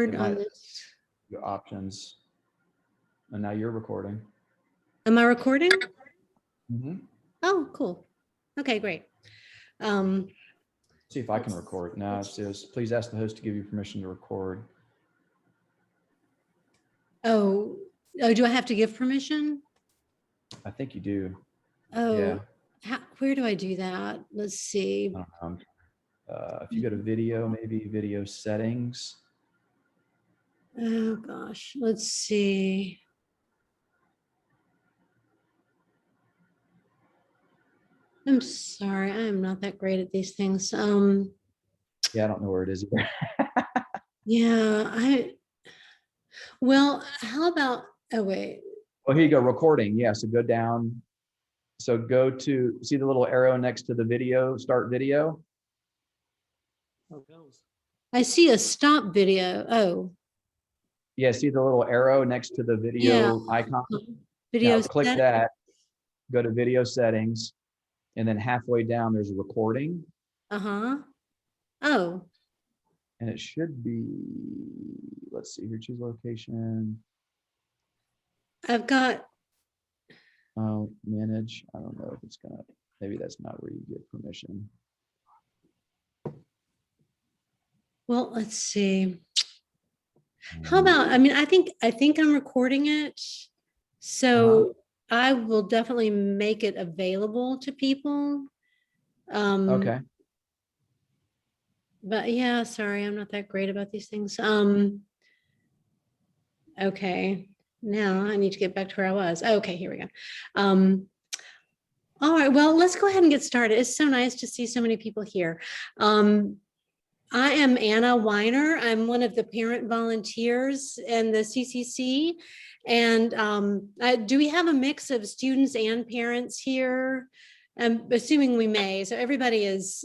It on might this. your options. And now you're recording. Am I recording? Mm-hmm. Oh, cool. Okay, great. See if I can record. No, it says, please ask the host to give you permission to record. Oh, do I have to give permission? I think you do. Oh, Yeah. Where do I do that? Let's see. I don't know. If you go to video, maybe video settings. Oh gosh, let's see. I'm sorry, I am not that great at these things. Yeah, I don't know where it is either. Yeah, well, how about, oh wait. Oh, here you go, recording. Yeah, so go down. So go to, see the little arrow next to the video, start video? I see a stop video. Oh. Yeah, see the little arrow next to the video icon? Video now click that, go to video settings, and then halfway down there's a recording. Uh-huh. Oh. And it should be, let's see here, choose location. I've got, manage. I don't know if it's gonna, maybe that's not where you get permission. well, let's see. How about, I mean, I think I'm recording it. So I will definitely make it available to people. Okay. But yeah, sorry, I'm not that great about these things. Okay, now I need to get back to where I was. Okay, here we go. All right, well, let's go ahead and get started. It's so nice to see so many people here. I am Anna Weiner. I'm one of the parent volunteers in the CCC. And do we have a mix of students and parents here? I'm assuming we may. So everybody is,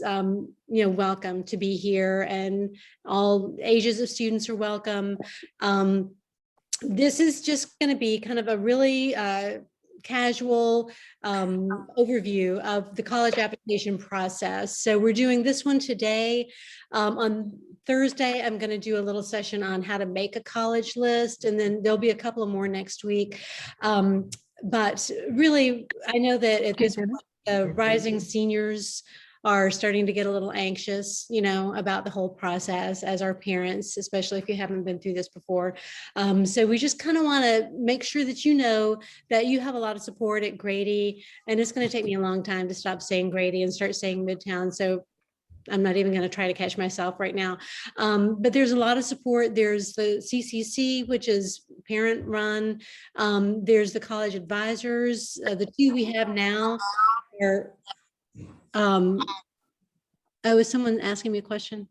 welcome to be here, and all ages of students are welcome. This is just going to be kind of a really casual overview of the college application process. So we're doing this one today. On Thursday, I'm going to do a little session on how to make a college list, and then there'll be a couple of more next week. But really, I know that at this point, the rising seniors are starting to get a little anxious, about the whole process as our parents, especially if you haven't been through this before. So we just kind of want to make sure that you know that you have a lot of support at Grady, and it's going to take me a long time to stop saying Grady and start saying Midtown. So I'm not even going to try to catch myself right now. But there's a lot of support. There's the CCC, which is parent run. There's the college advisors. The two we have now are, is someone asking me a question?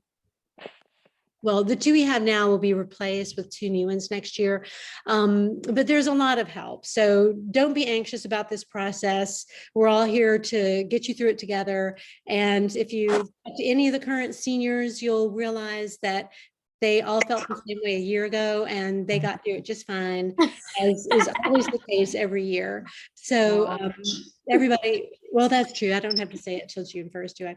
Well, the two we have now will be replaced with two new ones next year. But there's a lot of help. So don't be anxious about this process. We're all here to get you through it together. And if you talk to any of the current seniors, you'll realize that they all felt the same way a year ago, and they got through it just fine, as is always the case every year. So everybody, well, that's true. I don't have to say it till June 1st, do I?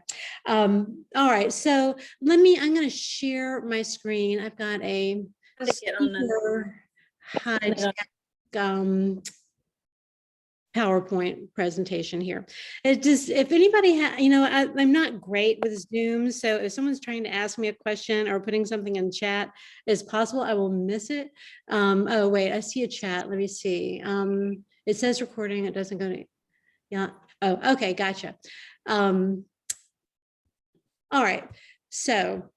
All right, so I'm going to share my screen. I've got a super high-tech PowerPoint presentation here. It just, if anybody, I'm not great with Zoom. So if someone's trying to ask me a question or putting something in chat, it's possible I will miss it. Oh, wait, I see a chat. Let me see. It says recording. It doesn't go to, yeah. Oh, okay. Gotcha. All right. So,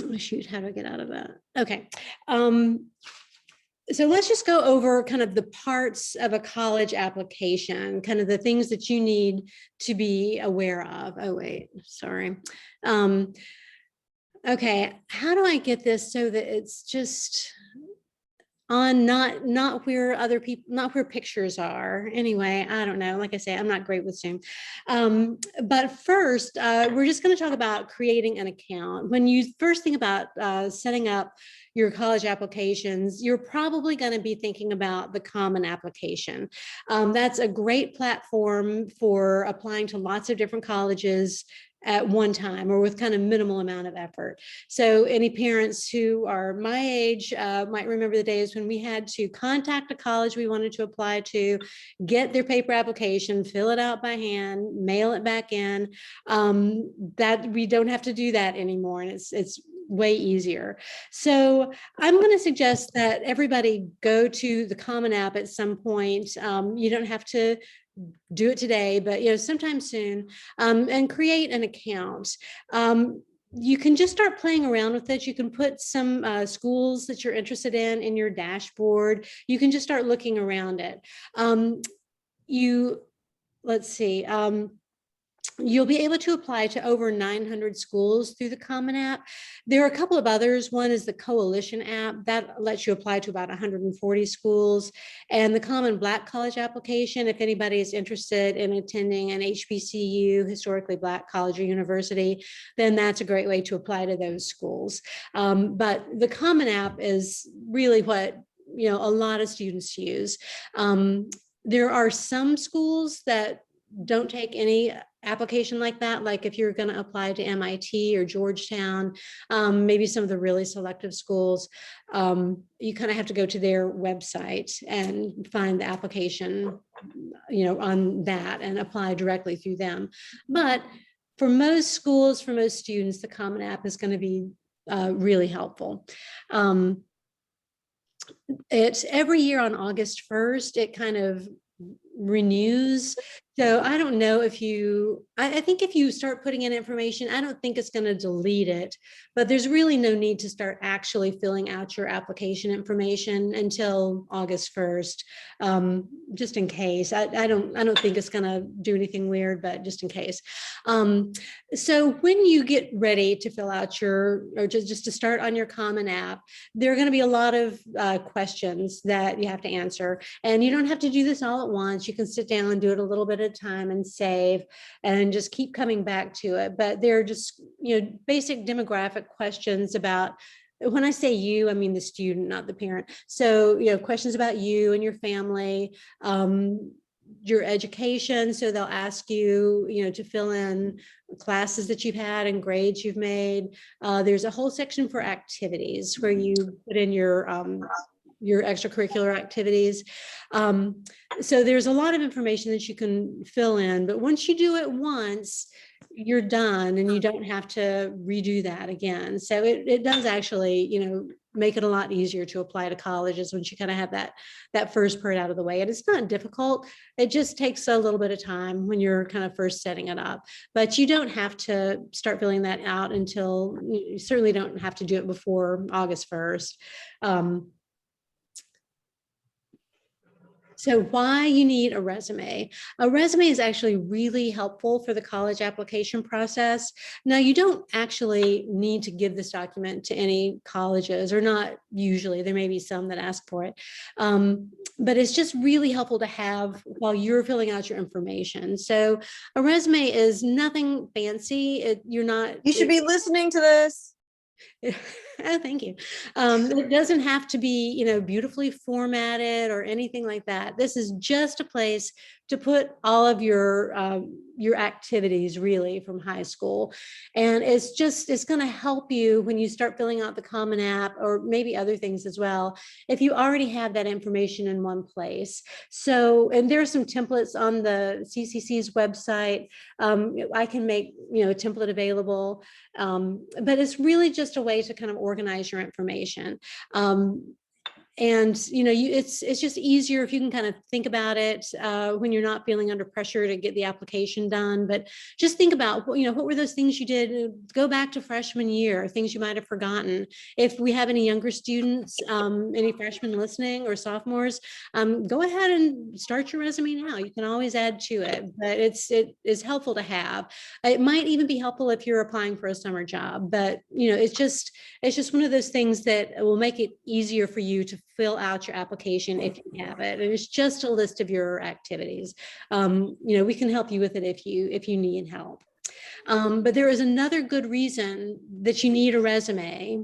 oh, shoot, how do I get out of that? Okay. So let's just go over kind of the parts of a college application, kind of the things that you need to be aware of. Oh, wait, sorry. Okay, how do I get this so that it's just on not where other people, not where pictures are? Anyway, I don't know. Like I say, I'm not great with Zoom. But first, we're just going to talk about creating an account. When you first think about setting up your college applications, you're probably going to be thinking about the Common Application. That's a great platform for applying to lots of different colleges at one time or with kind of minimal amount of effort. So any parents who are my age might remember the days when we had to contact a college we wanted to apply to, get their paper application, fill it out by hand, mail it back in. That we don't have to do that anymore, and it's way easier. So I'm going to suggest that everybody go to the Common App at some point. You don't have to do it today, but sometime soon, and create an account. You can just start playing around with it. You can put some schools that you're interested in your dashboard. You can just start looking around it. Let's see. You'll be able to apply to over 900 schools through the Common App. There are a couple of others. One is the Coalition app that lets you apply to about 140 schools, and the Common Black College Application, if anybody is interested in attending an HBCU, historically Black college or university, then that's a great way to apply to those schools. But the Common App is really what a lot of students use. There are some schools that don't take any application like that. Like if you're going to apply to MIT or Georgetown, maybe some of the really selective schools, you kind of have to go to their website and find the application, on that and apply directly through them. But for most schools, for most students, the Common App is going to be really helpful. It's every year on August 1st, it kind of renews. So I don't know if I think if you start putting in information, I don't think it's going to delete it, but there's really no need to start actually filling out your application information until August 1st, just in case. I don't think it's going to do anything weird, but just in case. So when you get ready to fill out or just to start on your Common App, there are going to be a lot of questions that you have to answer, and you don't have to do this all at once. You can sit down and do it a little bit at a time and save and just keep coming back to it. But they're just, basic demographic questions about, when I say you, I mean the student, not the parent. So, questions about you and your family, your education. So they'll ask you, to fill in classes that you've had and grades you've made. There's a whole section for activities where you put in your extracurricular activities. So there's a lot of information that you can fill in, but once you do it once, you're done and you don't have to redo that again. So it does actually, make it a lot easier to apply to colleges once you kind of have that first part out of the way. And it's not difficult. It just takes a little bit of time when you're kind of first setting it up, but you don't have to start filling that out until, you certainly don't have to do it before August 1st. So why you need a resume? A resume is actually really helpful for the college application process. Now, you don't actually need to give this document to any colleges, or not usually. There may be some that ask for it. But it's just really helpful to have while you're filling out your information. So a resume is nothing fancy. You should be listening to this. Oh, thank you. It doesn't have to be, beautifully formatted or anything like that. This is just a place to put all of your activities really from high school. And it's going to help you when you start filling out the Common App, or maybe other things as well, if you already have that information in one place. So, and there are some templates on the CCC's website. I can make, a template available, but it's really just a way to kind of organize your information. And it's just easier if you can kind of think about it when you're not feeling under pressure to get the application done. But just think about what were those things you did. Go back to freshman year, things you might have forgotten. If we have any younger students, any freshmen listening or sophomores, go ahead and start your resume now. You can always add to it, but it is helpful to have. It might even be helpful if you're applying for a summer job. But it's just one of those things that will make it easier for you to fill out your application if you have it. And it's just a list of your activities. We can help you with it if you need help. But there is another good reason that you need a resume.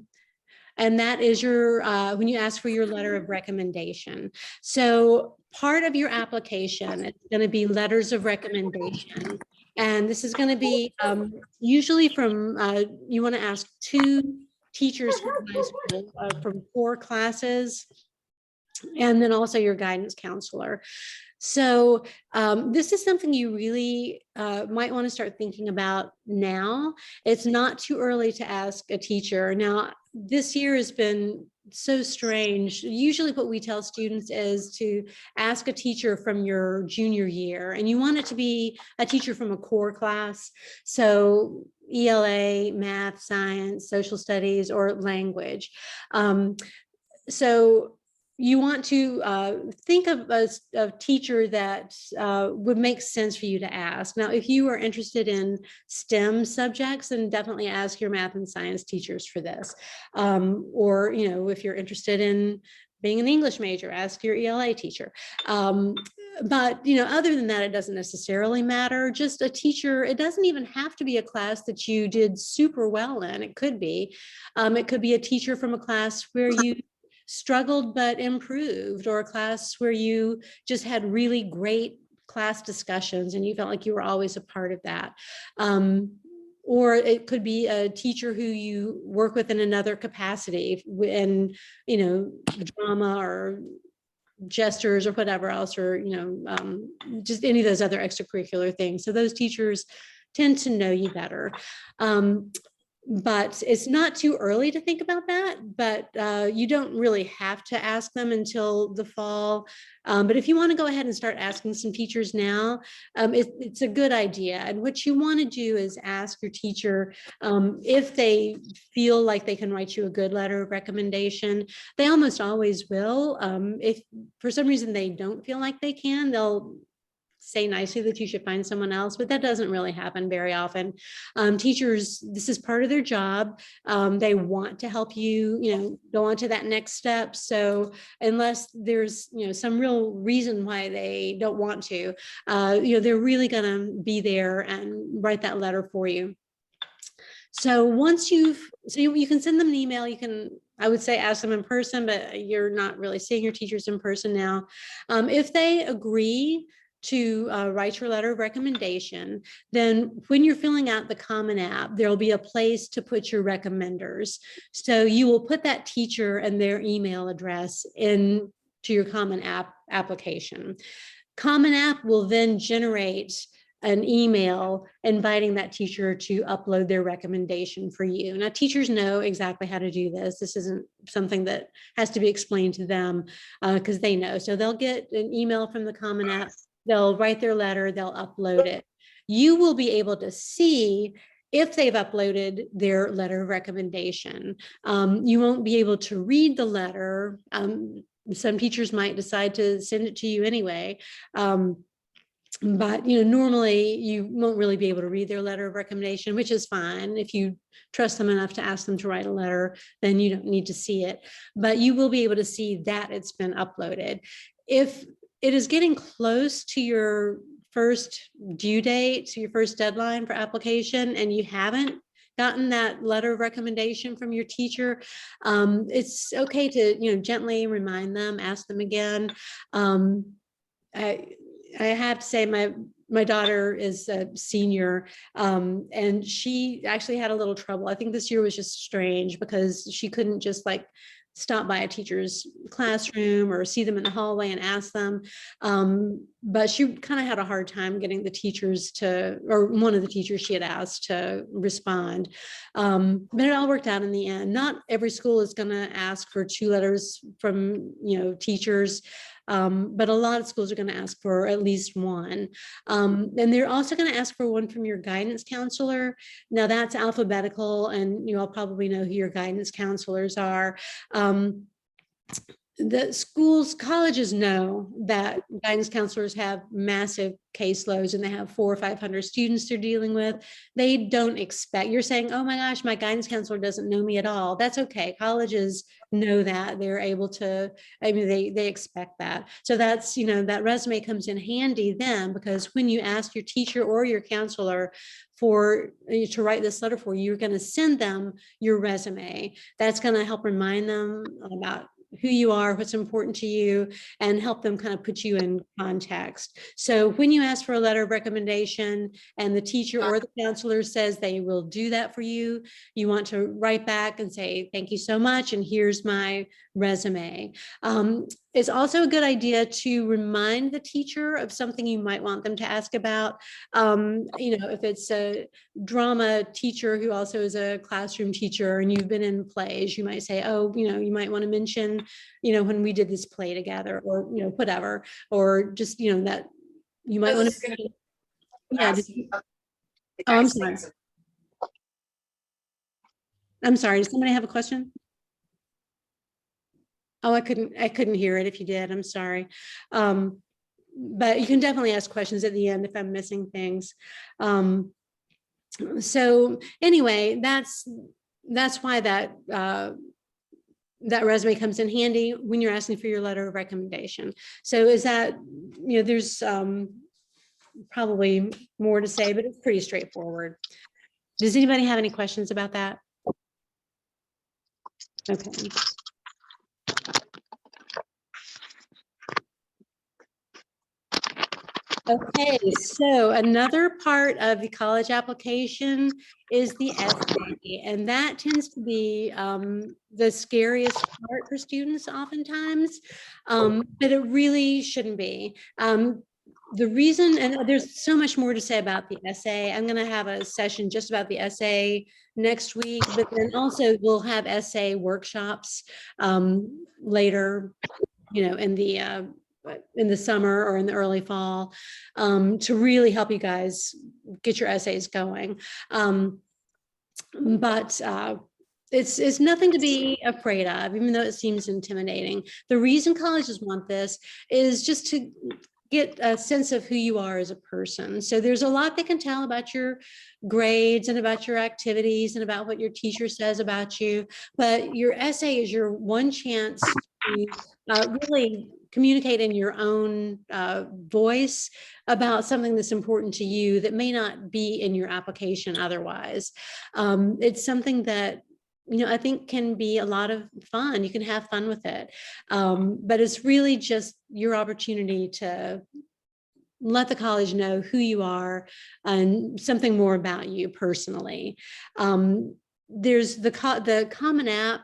And that is your, when you ask for your letter of recommendation. So part of your application is going to be letters of recommendation. And this is going to be usually from, you want to ask 2 teachers from high school from 4 classes, and then also your guidance counselor. So this is something you really might want to start thinking about now. It's not too early to ask a teacher. Now, this year has been so strange. Usually what we tell students is to ask a teacher from your junior year, and you want it to be a teacher from a core class. So ELA, math, science, social studies, or language. So you want to think of a teacher that would make sense for you to ask. Now, if you are interested in STEM subjects, then definitely ask your math and science teachers for this. Or, you know, if you're interested in being an English major, ask your ELA teacher. But, you know, other than that, it doesn't necessarily matter. Just a teacher, it doesn't even have to be a class that you did super well in. It could be a teacher from a class where you struggled but improved, or a class where you just had really great class discussions and you felt like you were always a part of that. Or it could be a teacher who you work with in another capacity, and, you know, drama or gestures or whatever else, or, you know, just any of those other extracurricular things. So those teachers tend to know you better. But it's not too early to think about that, but you don't really have to ask them until the fall. But if you want to go ahead and start asking some teachers now, it's a good idea. And what you want to do is ask your teacher if they feel like they can write you a good letter of recommendation. They almost always will. If for some reason they don't feel like they can, they'll say nicely that you should find someone else, but that doesn't really happen very often. Teachers, this is part of their job. They want to help you, you know, go on to that next step. So unless there's, you know, some real reason why they don't want to, you know, they're really going to be there and write that letter for you. So once you can send them an email, you can, I would say, ask them in person, but you're not really seeing your teachers in person now. If they agree to write your letter of recommendation, then when you're filling out the Common App, there'll be a place to put your recommenders. So you will put that teacher and their email address into your Common App application. Common App will then generate an email inviting that teacher to upload their recommendation for you. Now, teachers know exactly how to do this. This isn't something that has to be explained to them because they know. So they'll get an email from the Common App. They'll write their letter, they'll upload it. You will be able to see if they've uploaded their letter of recommendation. You won't be able to read the letter. Some teachers might decide to send it to you anyway. But, you know, normally you won't really be able to read their letter of recommendation, which is fine. If you trust them enough to ask them to write a letter, then you don't need to see it. But you will be able to see that it's been uploaded. If it is getting close to your first due date, to your first deadline for application, and you haven't gotten that letter of recommendation from your teacher, it's okay to, you know, gently remind them, ask them again. I have to say my daughter is a senior, and she actually had a little trouble. I think this year was just strange because she couldn't just like stop by a teacher's classroom or see them in the hallway and ask them. But she kind of had a hard time getting the teachers to, or one of the teachers she had asked to respond. But it all worked out in the end. Not every school is going to ask for 2 letters from, you know, teachers. But a lot of schools are going to ask for at least 1. And they're also going to ask for 1 from your guidance counselor. Now that's alphabetical, and you all probably know who your guidance counselors are. the schools, colleges know that guidance counselors have massive caseloads and they have 400 or 500 students they're dealing with. They don't expect, you're saying, oh my gosh, my guidance counselor doesn't know me at all. That's okay. Colleges know that. They're able to, I mean, they expect that. So that's, you know, that resume comes in handy then, because when you ask your teacher or your counselor for to write this letter for you, you're going to send them your resume. That's going to help remind them about who you are, what's important to you, and help them kind of put you in context. So when you ask for a letter of recommendation and the teacher or the counselor says they will do that for you, you want to write back and say, thank you so much, and here's my resume. It's also a good idea to remind the teacher of something you might want them to ask about. You know, if it's a drama teacher who also is a classroom teacher and you've been in plays, you might say, oh, you know, you might want to mention, you know, when we did this play together, or, you know, whatever, or just, you know, that you might want to. Yeah. Oh, I'm sorry. I'm sorry. Does somebody have a question? Oh, I couldn't hear it if you did. I'm sorry. But you can definitely ask questions at the end if I'm missing things. So anyway, that's why that that resume comes in handy when you're asking for your letter of recommendation. So is that, you know, there's probably more to say, but it's pretty straightforward. Does anybody have any questions about that? Okay. Okay, so another part of the college application is the essay, and that tends to be the scariest part for students oftentimes, but it really shouldn't be. The reason, and there's so much more to say about the essay. I'm going to have a session just about the essay next week, but then also we'll have essay workshops later, you know, in the summer or in the early fall, to really help you guys get your essays going. But it's nothing to be afraid of, even though it seems intimidating. The reason colleges want this is just to get a sense of who you are as a person. So there's a lot they can tell about your grades and about your activities and about what your teacher says about you. But your essay is your one chance to really communicate in your own voice about something that's important to you that may not be in your application otherwise. It's something that, you know, I think can be a lot of fun. You can have fun with it. But it's really just your opportunity to let the college know who you are and something more about you personally. There's the Common App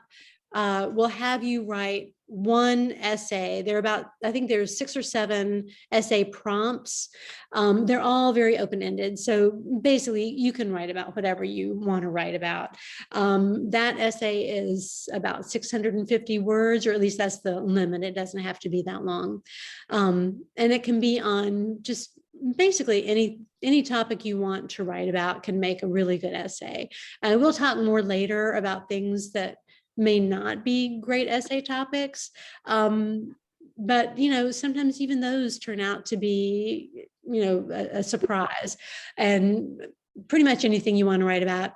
will have you write one essay. There are about, I think there's 6 or 7 essay prompts. They're all very open-ended. So basically you can write about whatever you want to write about. That essay is about 650 words, or at least that's the limit. It doesn't have to be that long. And it can be on just basically any topic you want to write about can make a really good essay. And we'll talk more later about things that may not be great essay topics. But, you know, sometimes even those turn out to be, you know, a surprise. And pretty much anything you want to write about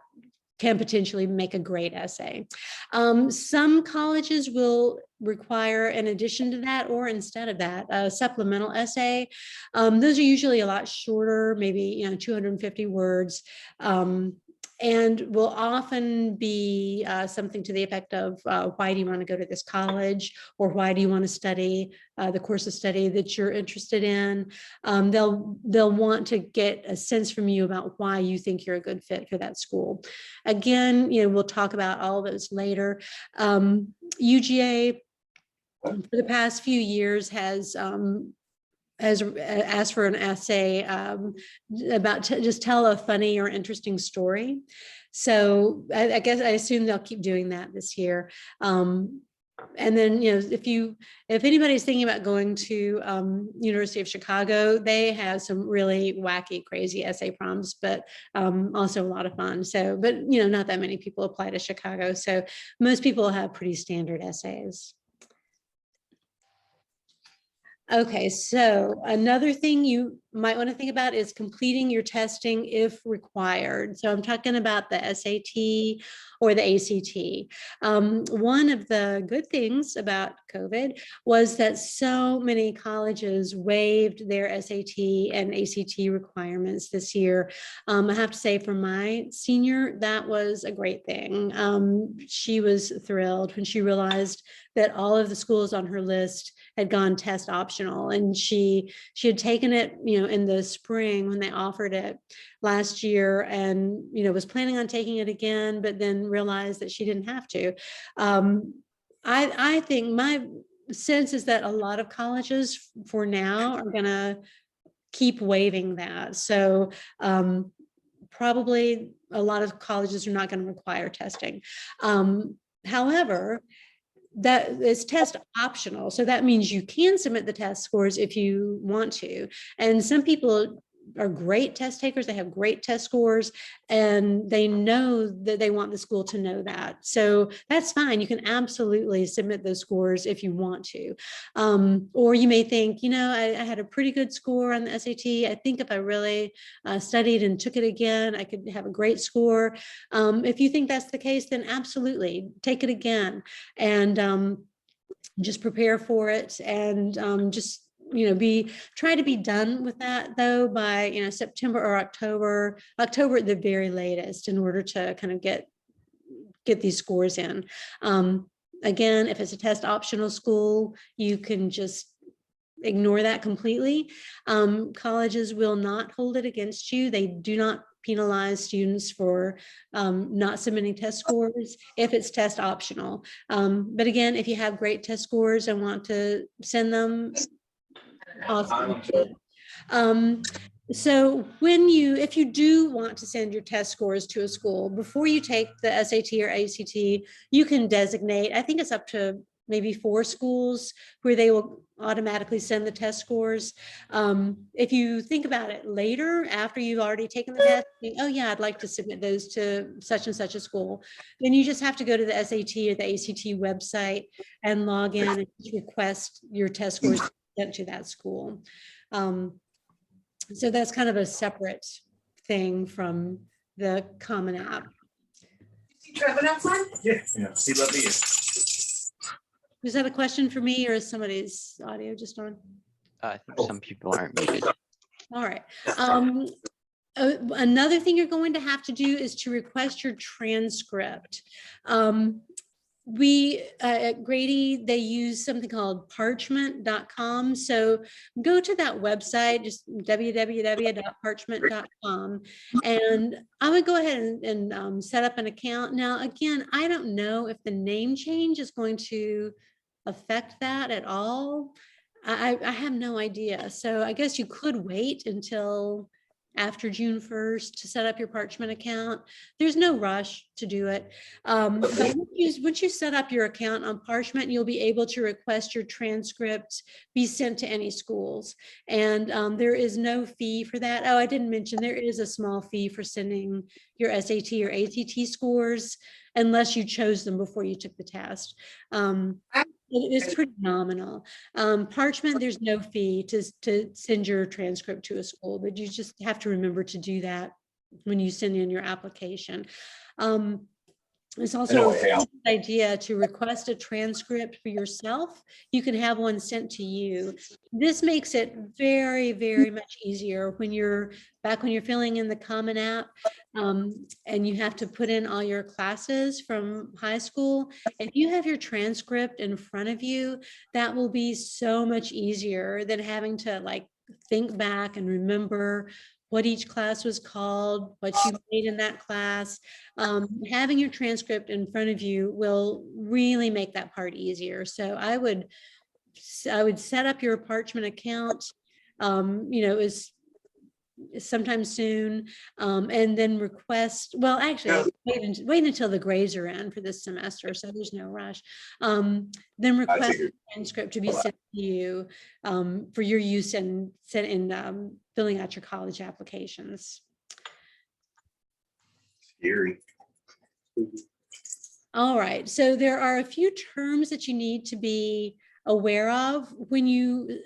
can potentially make a great essay. Some colleges will require, in addition to that or instead of that, a supplemental essay. Those are usually a lot shorter, maybe, you know, 250 words. And will often be something to the effect of why do you want to go to this college, or why do you want to study the course of study that you're interested in. They'll want to get a sense from you about why you think you're a good fit for that school. Again, you know, we'll talk about all those later. UGA for the past few years has asked for an essay about just tell a funny or interesting story. So I guess I assume they'll keep doing that this year. And then, you know, if anybody's thinking about going to University of Chicago, they have some really wacky, crazy essay prompts, but also a lot of fun. So, but, you know, not that many people apply to Chicago. So most people have pretty standard essays. Okay, so another thing you might want to think about is completing your testing if required. So I'm talking about the SAT or the ACT. One of the good things about COVID was that so many colleges waived their SAT and ACT requirements this year. I have to say for my senior, that was a great thing. She was thrilled when she realized that all of the schools on her list had gone test optional, and she had taken it, in the spring when they offered it last year, and was planning on taking it again, but then realized that she didn't have to. I think my sense is that a lot of colleges for now are going to keep waiving that. So probably a lot of colleges are not going to require testing. However, that is test optional. So that means you can submit the test scores if you want to. And some people are great test takers. They have great test scores, and they know that they want the school to know that. So that's fine. You can absolutely submit those scores if you want to. Or you may think, I had a pretty good score on the SAT. I think if I really studied and took it again, I could have a great score. If you think that's the case, then absolutely take it again, and just prepare for it, and just try to be done with that though by September or October at the very latest, in order to kind of get these scores in. Again, if it's a test optional school, you can just ignore that completely. Colleges will not hold it against you. They do not penalize students for not submitting test scores if it's test optional. But again, if you have great test scores and want to send them, awesome. So if you do want to send your test scores to a school, before you take the SAT or ACT, you can designate, I think it's up to maybe 4 schools where they will automatically send the test scores. If you think about it later, after you've already taken the test, think, oh yeah, I'd like to submit those to such and such a school, then you just have to go to the SAT or the ACT website and log in and request your test scores sent to that school. So that's kind of a separate thing from the Common App. Trevor outside? Yeah, he loved you. Is that a question for me, or is somebody's audio just on? I think some people aren't muted. All right. Another thing you're going to have to do is to request your transcript. We at Grady, they use something called parchment.com. So go to that website, just www.parchment.com, and I would go ahead and set up an account. Now, again, I don't know if the name change is going to affect that at all. I have no idea. So I guess you could wait until after June 1st to set up your Parchment account. There's no rush to do it. But once you set up your account on Parchment, you'll be able to request your transcript be sent to any schools. And there is no fee for that. Oh, I didn't mention there is a small fee for sending your SAT or ACT scores, unless you chose them before you took the test. It's pretty nominal. Parchment, there's no fee to send your transcript to a school, but you just have to remember to do that when you send in your application. It's also a good idea to request a transcript for yourself. You can have one sent to you. This makes it very, very much easier when you're filling in the Common App, and you have to put in all your classes from high school. If you have your transcript in front of you, that will be so much easier than having to think back and remember what each class was called, what you made in that class. Having your transcript in front of you will really make that part easier. So I would set up your Parchment account, sometime soon, and then request, well, actually wait until the grades are in for this semester, so there's no rush. Then request a transcript to be sent to you for your use and sent in filling out your college applications. Scary. All right, so there are a few terms that you need to be aware of when you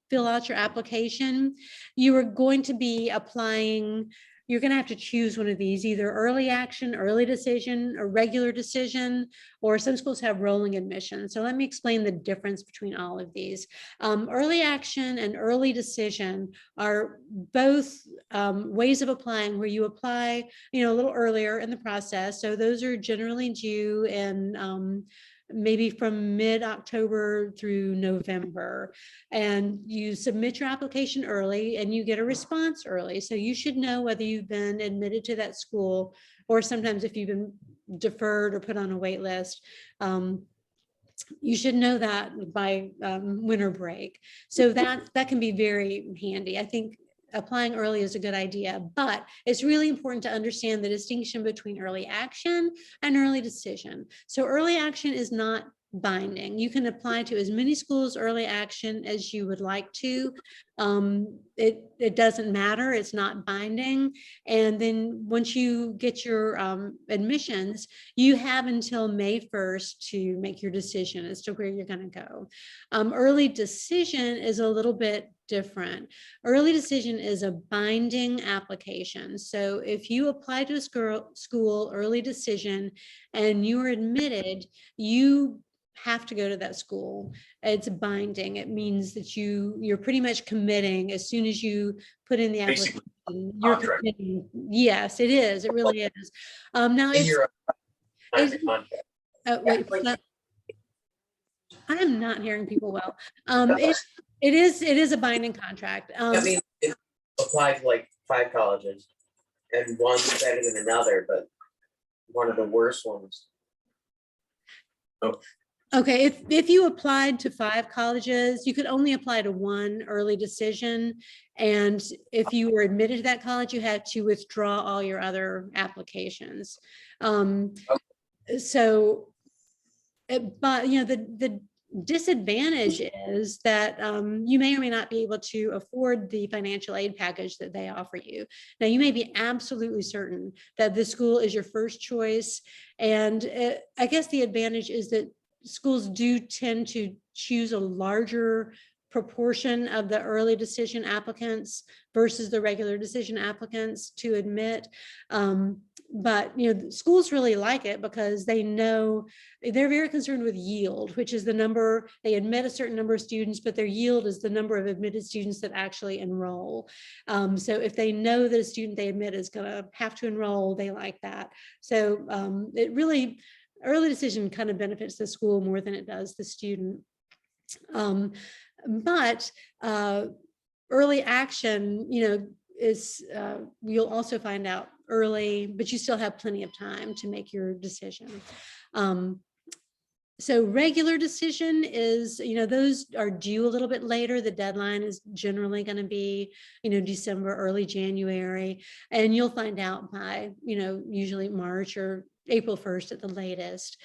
fill out your application. You are going to be applying, you're going to have to choose one of these, either early action, early decision, or regular decision, or some schools have rolling admission. So let me explain the difference between all of these. Early action and early decision are both ways of applying where you apply, a little earlier in the process. So those are generally due in maybe from mid-October through November, and you submit your application early and you get a response early. So you should know whether you've been admitted to that school, or sometimes if you've been deferred or put on a wait list. You should know that by winter break. So that can be very handy. I think applying early is a good idea, but it's really important to understand the distinction between early action and early decision. So early action is not binding. You can apply to as many schools early action as you would like to. It doesn't matter. It's not binding. And then once you get your admissions, you have until May 1st to make your decision as to where you're going to go. Early decision is a little bit different. Early decision is a binding application. So if you apply to a school early decision and you're admitted, you have to go to that school. It's binding. It means that you're pretty much committing as soon as you put in the application. You're committing. Yes, it is. It really is. Now it's wait, I am not hearing people well. It is a binding contract. I mean, it applied to like 5 colleges, and one's better than another, but one of the worst ones. Oh. Okay, if you applied to 5 colleges, you could only apply to 1 early decision. And if you were admitted to that college, you had to withdraw all your other applications. So, but the disadvantage is that you may or may not be able to afford the financial aid package that they offer you. Now, you may be absolutely certain that this school is your first choice. And I guess the advantage is that schools do tend to choose a larger proportion of the early decision applicants versus the regular decision applicants to admit. But schools really like it because they know they're very concerned with yield, which is the number, they admit a certain number of students, but their yield is the number of admitted students that actually enroll. So if they know that a student they admit is going to have to enroll, they like that. So it really, early decision kind of benefits the school more than it does the student. But early action, is you'll also find out early, but you still have plenty of time to make your decision. So regular decision is, those are due a little bit later. The deadline is generally going to be, December, early January, and you'll find out by, usually March or April 1st at the latest.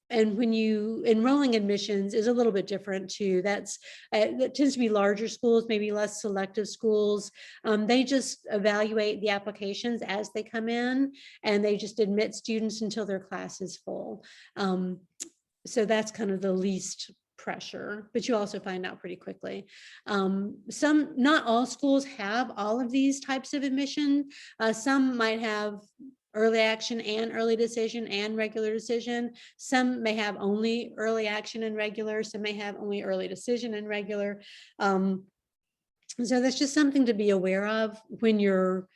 And when you enrolling admissions is a little bit different too. That tends to be larger schools, maybe less selective schools. They just evaluate the applications as they come in, and they just admit students until their class is full. So that's kind of the least pressure, but you also find out pretty quickly. Not all schools have all of these types of admission. Some might have early action and early decision and regular decision. Some may have only early action and regular. Some may have only early decision and regular. So that's just something to be aware of when you're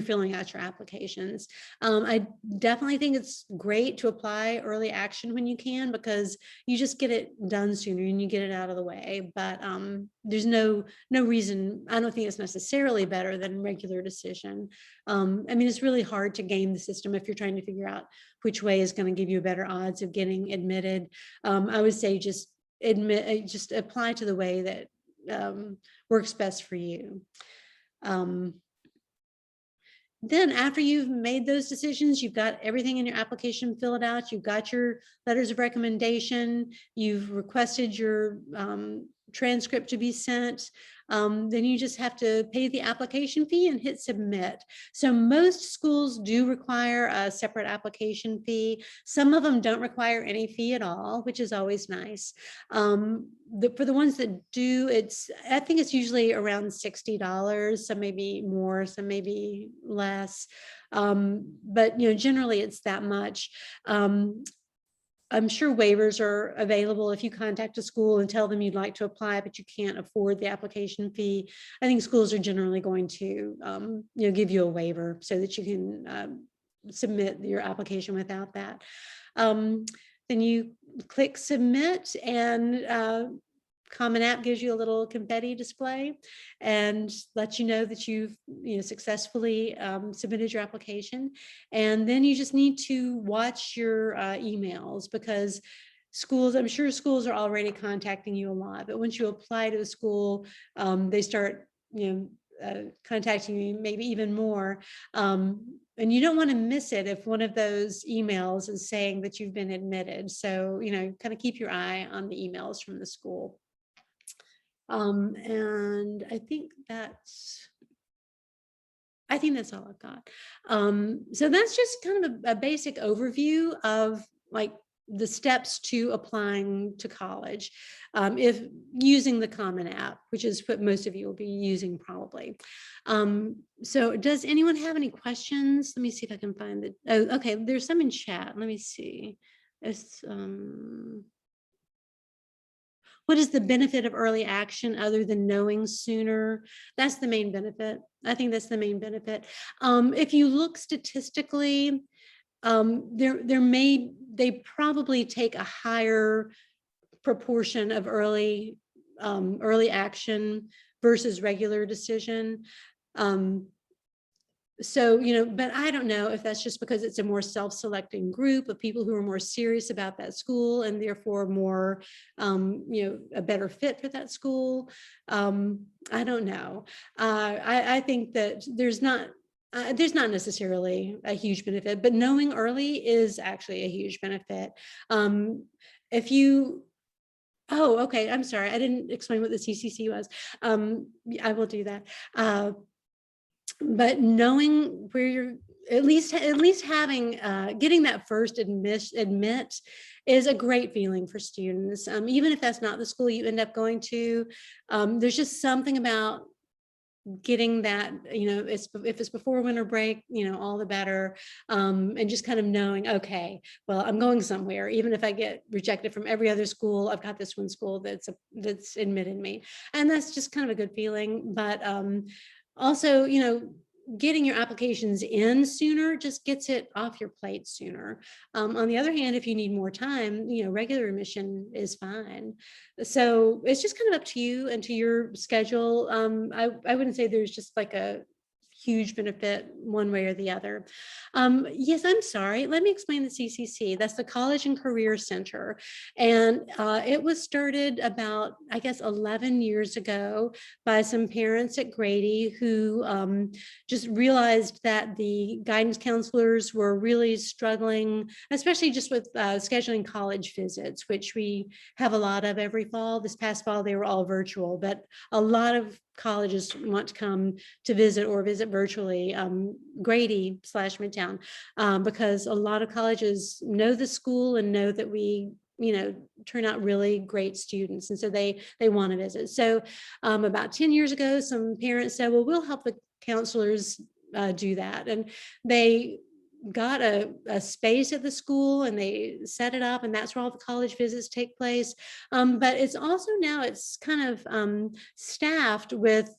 filling out your applications. I definitely think it's great to apply early action when you can, because you just get it done sooner and you get it out of the way. But there's no reason, I don't think it's necessarily better than regular decision. I mean, it's really hard to game the system if you're trying to figure out which way is going to give you better odds of getting admitted. I would say just apply to the way that works best for you. Then after you've made those decisions, you've got everything in your application filled out, you've got your letters of recommendation, you've requested your transcript to be sent, then you just have to pay the application fee and hit submit. So most schools do require a separate application fee. Some of them don't require any fee at all, which is always nice. For the ones that do, I think it's usually around $60, some maybe more, some maybe less. But generally it's that much. I'm sure waivers are available if you contact a school and tell them you'd like to apply, but you can't afford the application fee. I think schools are generally going to, give you a waiver so that you can submit your application without that. Then you click submit, and Common App gives you a little confetti display and lets you know that you've successfully submitted your application. And then you just need to watch your emails, because schools, I'm sure schools are already contacting you a lot, but once you apply to a school, they start contacting you maybe even more. And you don't want to miss it if one of those emails is saying that you've been admitted. So, kind of keep your eye on the emails from the school. And I think that's all I've got. So that's just kind of a basic overview of like the steps to applying to college, if using the Common App, which is what most of you will be using probably. So does anyone have any questions? Let me see if I can find it. Oh, okay, there's some in chat. Let me see. It's, what is the benefit of early action other than knowing sooner? That's the main benefit. I think that's the main benefit. If you look statistically, they probably take a higher proportion of early action versus regular decision. So, but I don't know if that's just because it's a more self-selecting group of people who are more serious about that school and therefore more, a better fit for that school. I don't know. I think that there's not necessarily a huge benefit, but knowing early is actually a huge benefit. If you Oh, okay. I'm sorry. I didn't explain what the CCC was. I will do that. But knowing where you're, at least having, getting that first admit is a great feeling for students. Even if that's not the school you end up going to, there's just something about getting that, if it's before winter break, all the better. And just kind of knowing, okay, well, I'm going somewhere, even if I get rejected from every other school, I've got this one school that's admitted me. And that's just kind of a good feeling. But also, getting your applications in sooner just gets it off your plate sooner. On the other hand, if you need more time, regular admission is fine. So it's just kind of up to you and to your schedule. I wouldn't say there's just like a huge benefit one way or the other. Yes, I'm sorry. Let me explain the CCC. That's the College and Career Center. And it was started about, I guess, 11 years ago by some parents at Grady who just realized that the guidance counselors were really struggling, especially just with scheduling college visits, which we have a lot of every fall. This past fall, they were all virtual, but a lot of colleges want to come to visit or visit virtually Grady / Midtown, because a lot of colleges know the school and know that we turn out really great students, and so they want to visit. So about 10 years ago, some parents said, well, we'll help the counselors do that, and they got a space at the school and they set it up, and that's where all the college visits take place. But it's also now it's kind of staffed with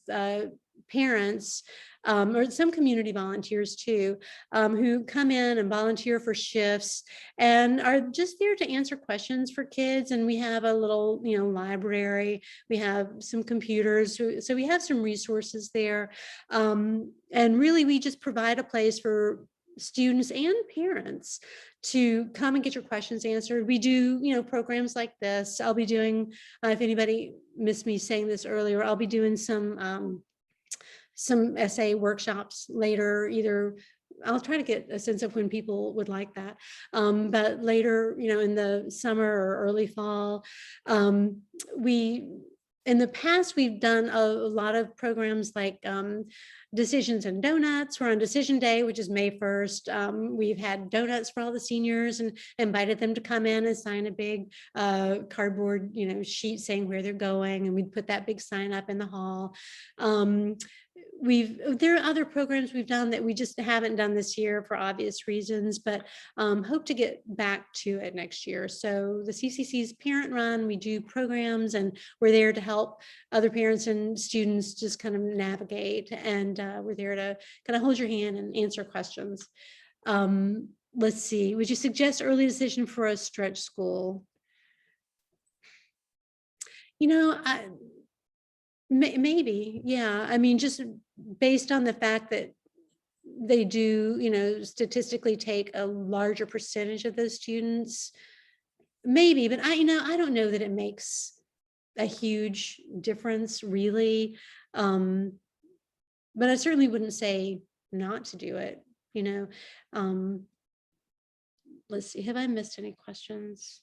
parents or some community volunteers too, who come in and volunteer for shifts and are just there to answer questions for kids. And we have a little, library. We have some computers, so we have some resources there. And really, we just provide a place for students and parents to come and get your questions answered. We do, programs like this. I'll be doing, if anybody missed me saying this earlier, I'll be doing some essay workshops later. Either I'll try to get a sense of when people would like that. But later, in the summer or early fall, in the past, we've done a lot of programs like Decisions and Donuts. We're on Decision Day, which is May 1st. We've had donuts for all the seniors and invited them to come in and sign a big cardboard, sheet saying where they're going. And we'd put that big sign up in the hall. There are other programs we've done that we just haven't done this year for obvious reasons, but hope to get back to it next year. So the CCC's parent run, we do programs and we're there to help other parents and students just kind of navigate, and we're there to kind of hold your hand and answer questions. Let's see, would you suggest early decision for a stretch school? Maybe, yeah. I mean, just based on the fact that they do, statistically take a larger percentage of those students, maybe, but I don't know that it makes a huge difference really. But I certainly wouldn't say not to do it, Let's see, have I missed any questions?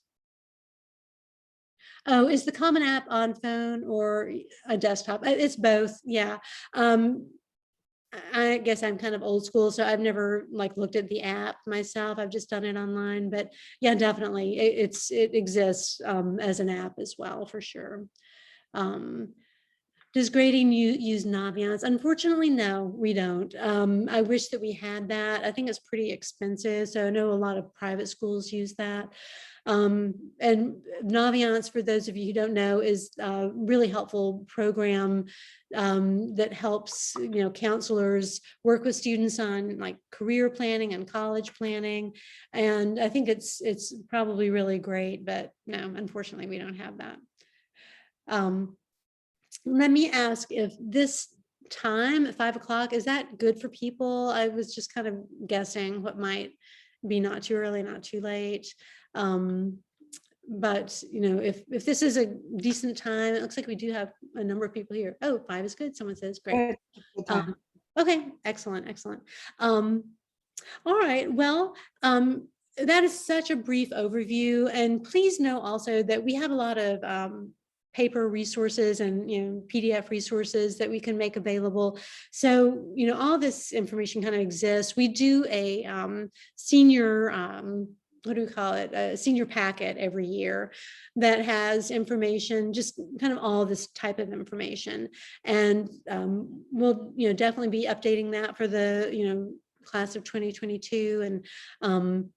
Oh, is the Common App on phone or a desktop? It's both, yeah. I guess I'm kind of old school, so I've never looked at the app myself. I've just done it online, but yeah, definitely it exists as an app as well, for sure. Does grading use Naviance? Unfortunately, no, we don't. I wish that we had that. I think it's pretty expensive. So I know a lot of private schools use that. And Naviance, for those of you who don't know, is a really helpful program that helps counselors work with students on career planning and college planning. And I think it's probably really great, but no, unfortunately, we don't have that. Let me ask if this time at 5 o'clock, is that good for people? I was just kind of guessing what might be not too early, not too late. But if this is a decent time, it looks like we do have a number of people here. Oh, 5 is good. Someone says great. Okay, excellent. All right, well, that is such a brief overview. And please know also that we have a lot of paper resources and PDF resources that we can make available. So all this information kind of exists. We do a senior what do we call it, a senior packet every year that has information, just kind of all this type of information. And we'll definitely be updating that for the class of 2022 and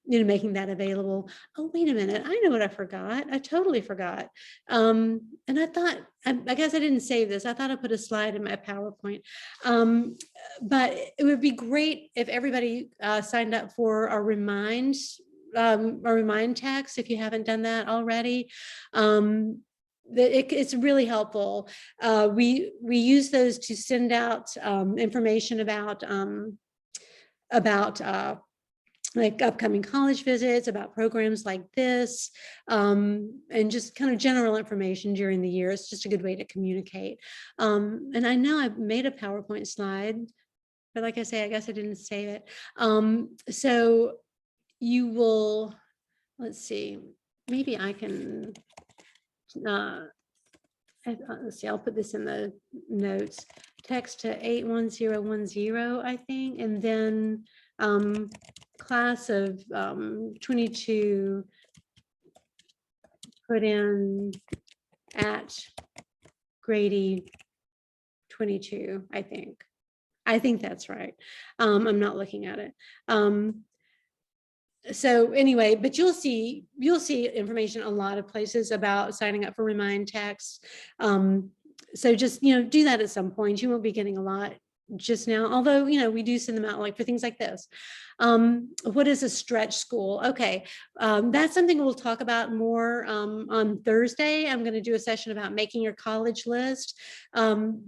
making that available. Oh, wait a minute, I know what I forgot. I totally forgot. And I thought, I guess I didn't save this. I thought I put a slide in my PowerPoint. But it would be great if everybody signed up for a remind text if you haven't done that already. It's really helpful. We use those to send out information about upcoming college visits, about programs like this, and just kind of general information during the year. It's just a good way to communicate. And I know I made a PowerPoint slide, but like I say, I guess I didn't save it. So you will, let's see, maybe I can, let's see, I'll put this in the notes. Text to 81010, I think, and then class of 22, put in at Grady 22, I think. I think that's right. I'm not looking at it. So anyway, but you'll see information a lot of places about signing up for remind texts. So just do that at some point. You won't be getting a lot just now, although we do send them out for things like this. What is a stretch school? Okay, that's something we'll talk about more on Thursday. I'm going to do a session about making your college list.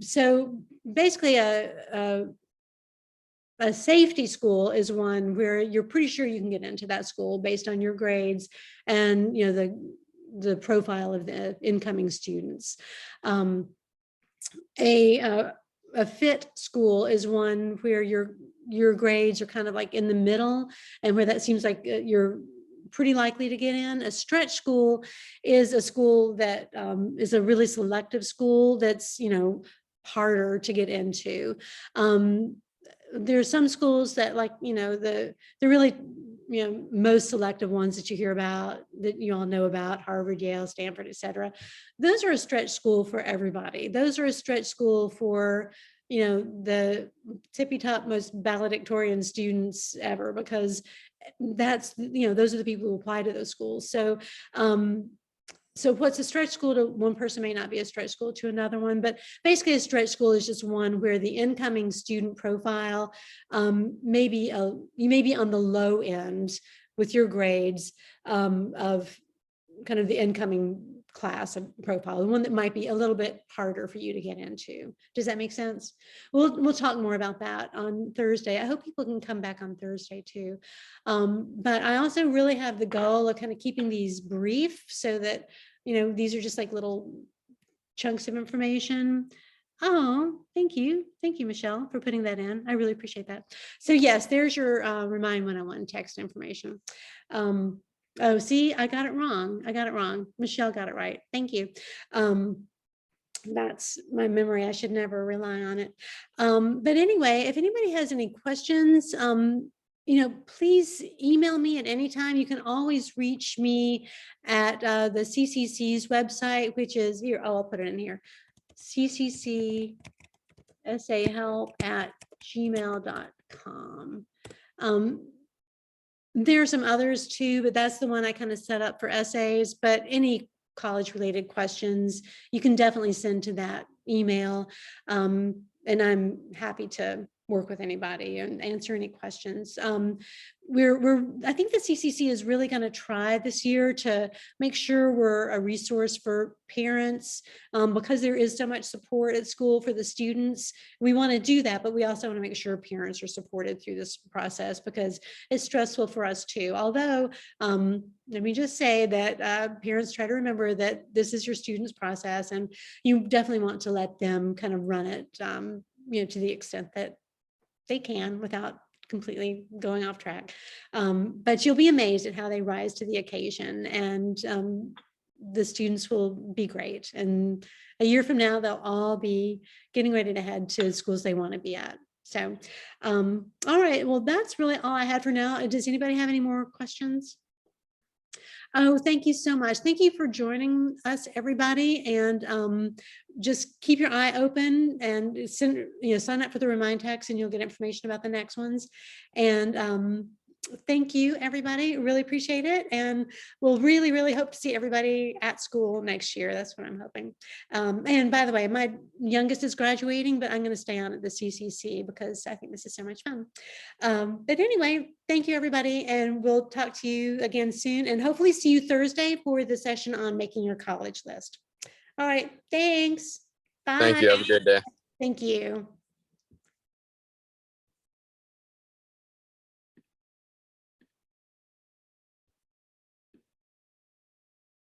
So basically a safety school is one where you're pretty sure you can get into that school based on your grades and the profile of the incoming students. A fit school is one where your grades are kind of in the middle, and where that seems like you're pretty likely to get in. A stretch school is a school that is a really selective school that's, harder to get into. There's some schools that, like, the really, most selective ones that you hear about, that you all know about, Harvard, Yale, Stanford, et cetera. Those are a stretch school for everybody. Those are a stretch school for, the tippy top most valedictorian students ever, because that's, those are the people who apply to those schools. So, so what's a stretch school to one person may not be a stretch school to another one, but basically a stretch school is just one where the incoming student profile you may be on the low end with your grades of kind of the incoming class and profile, the one that might be a little bit harder for you to get into. Does that make sense? We'll talk more about that on Thursday. I hope people can come back on Thursday too. But I also really have the goal of kind of keeping these brief so that, these are just like little chunks of information. Oh, thank you. Thank you, Michelle, for putting that in. I really appreciate that. So yes, there's your Remind 101 text information. Oh, see, I got it wrong. Michelle got it right. Thank you. That's my memory. I should never rely on it. But anyway, if anybody has any questions, please email me at any time. You can always reach me at the CCC's website, which is here. Oh, I'll put it in here. cccsAhelp@gmail.com. There are some others too, but that's the one I kind of set up for essays. But any college related questions, you can definitely send to that email. And I'm happy to work with anybody and answer any questions. I think the CCC is really going to try this year to make sure we're a resource for parents because there is so much support at school for the students. We want to do that, but we also want to make sure parents are supported through this process because it's stressful for us too. Although, let me just say that parents try to remember that this is your student's process and you definitely want to let them kind of run it, to the extent that they can without completely going off track. But you'll be amazed at how they rise to the occasion, and the students will be great. And a year from now, they'll all be getting ready to head to schools they want to be at. So, all right, well, that's really all I had for now. Does anybody have any more questions? Oh, thank you so much. Thank you for joining us, everybody. And just keep your eye open and sign up for the Remind text and you'll get information about the next ones. And thank you, everybody. Really appreciate it. And we'll really, really hope to see everybody at school next year. That's what I'm hoping. And by the way, my youngest is graduating, but I'm going to stay on at the CCC because I think this is so much fun. But anyway, thank you, everybody. And we'll talk to you again soon and hopefully see you Thursday for the session on making your college list. All right. Thanks. Bye. Thank you. Have a good day. Thank you.